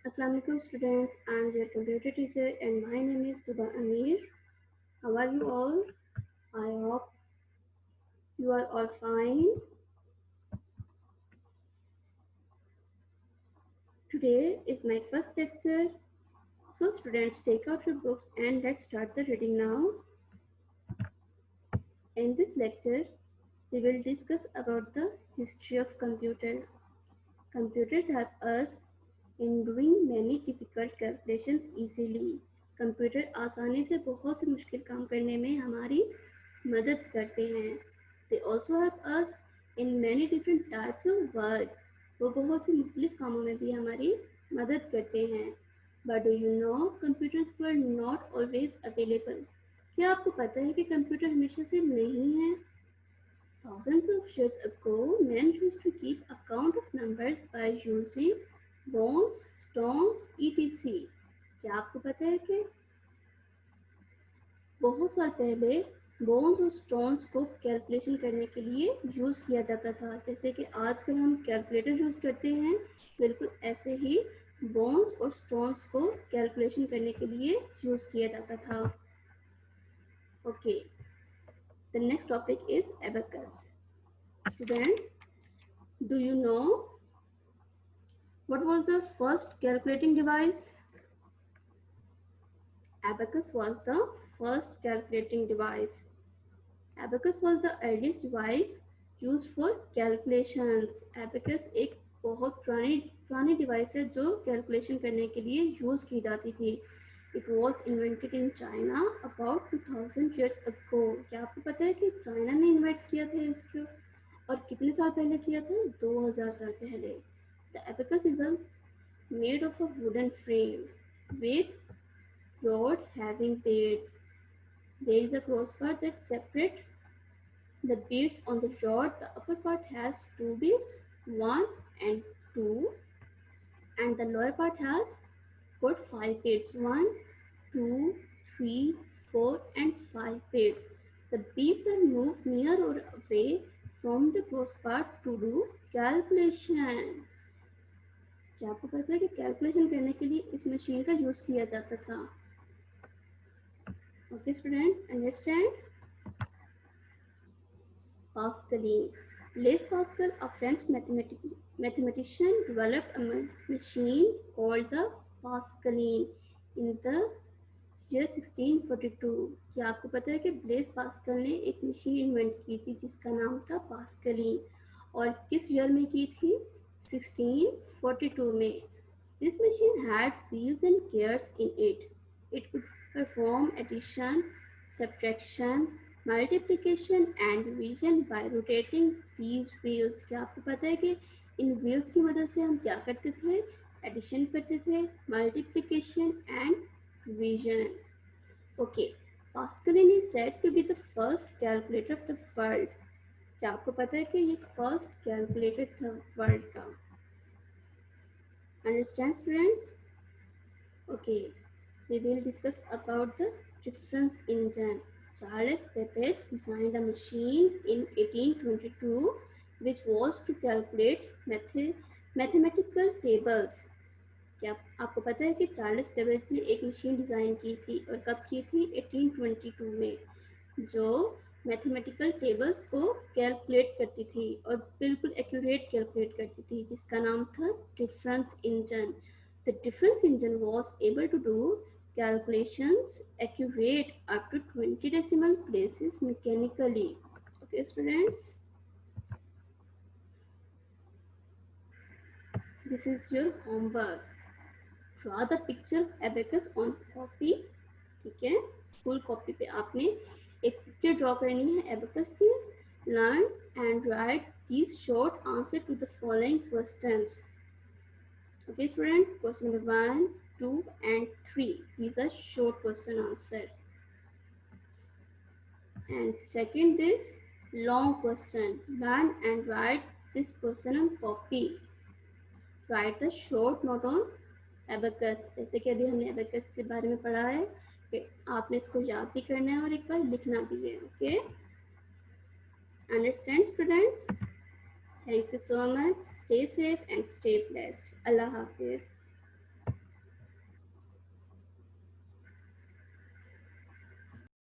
Assalamu alaikum students, I am your computer teacher and my name is Tuba Amir. How are you all? I hope you are all fine. Today is my first lecture. So students, take out your books and let's start the reading now. In this lecture, we will discuss about the history of computer. Computers help us in doing many difficult calculations easily. Computer आसानी से बहुत से मुश्किल काम करने में हमारी मदद करते हैं. They also help us in many different types of work. वो बहुत से मुख्तलिफ कामों में भी हमारी मदद करते हैं. But do you know computers were not always available? क्या आपको पता है कि कंप्यूटर हमेशा से नहीं है? Thousands of years ago, men used to keep account of numbers by using bones, stones, etc. क्या आपको पता है कि बहुत साल पहले बोन्स और स्टोन्स को कैलकुलेशन करने के लिए यूज़ किया जाता था, जैसे कि आजकल हम कैलकुलेटर यूज़ करते हैं, बिल्कुल ऐसे ही बोन्स और स्टोन्स को कैलकुलेशन करने के लिए यूज़ किया जाता था. Okay, the next topic is abacus. Students, do you know what was the first calculating device? Abacus was the first calculating device. Abacus was the earliest device used for calculations. Abacus एक बहुत पुरानी device है जो calculation करने के लिए use की जाती थी. It was invented in China about 2000 years ago. क्या आपको पता है कि चाइना ने इन्वेंट किया था इसको और कितने साल पहले किया था? 2000 साल पहले. The abacus is made of a wooden frame with rod having beads. There is a crossbar that separates the beads on the rod. The upper part has two beads, 1 and 2, and the lower part has got 5 beads, 1, 2, 3, 4 and 5 beads. The beads are moved near or away from the crossbar to do calculation. क्या आपको पता है कि calculation करने के लिए इस machine का यूज़ किया जाता था? Okay student, understand? Pascaline. Blaise Pascal, a French mathematician, developed a machine called the Pascaline in the year 1642. क्या आपको पता है कि ब्लेस पास्कल ने एक मशीन इन्वेंट की थी जिसका नाम था पास्कलिन और किस ईयर में की थी? 1642 में. This machine had wheels and gears in it. It could perform addition, subtraction, multiplication and division by rotating these wheels. क्या आपको पता है कि इन wheels की मदद से हम क्या करते थे? Addition करते थे, multiplication and division. Okay, Pascaline is said to be the first calculator of the world. क्या आपको पता है कि ये फर्स्ट कैलकुलेटर था वर्ल्ड का? Understand students? Okay, we will discuss about the difference engine. Charles Babbage designed a machine in 1822 which was to calculate mathematical tables. क्या आपको पता है कि चार्ल्स बेबेज ने एक मशीन डिज़ाइन की थी और कब की थी? 1822 में, जो मैथमेटिकल टेबल्स को कैलकुलेट करती थी और बिल्कुल एक्यूरेट कैलकुलेट करती थी, जिसका नाम था difference engine. The difference engine was able to do calculations accurate up to 20 decimal places mechanically. Okay students, this is your homework. Draw the picture of abacus on copy. ठीक है, school copy पे आपने एक picture draw करनी है abacus की. Learn and write these short answer to the following questions. Okay student, question number 1, 2 and 3. These are short question answer. And second, this long question. Learn and write this question on copy. Write a short note on abacus. जैसे कि अभी हमने abacus के बारे में पढ़ा है कि आपने इसको याद भी करना है और एक बार लिखना भी है. Okay? Understand students? Thank you so much. Stay safe and stay blessed. Allah Hafiz.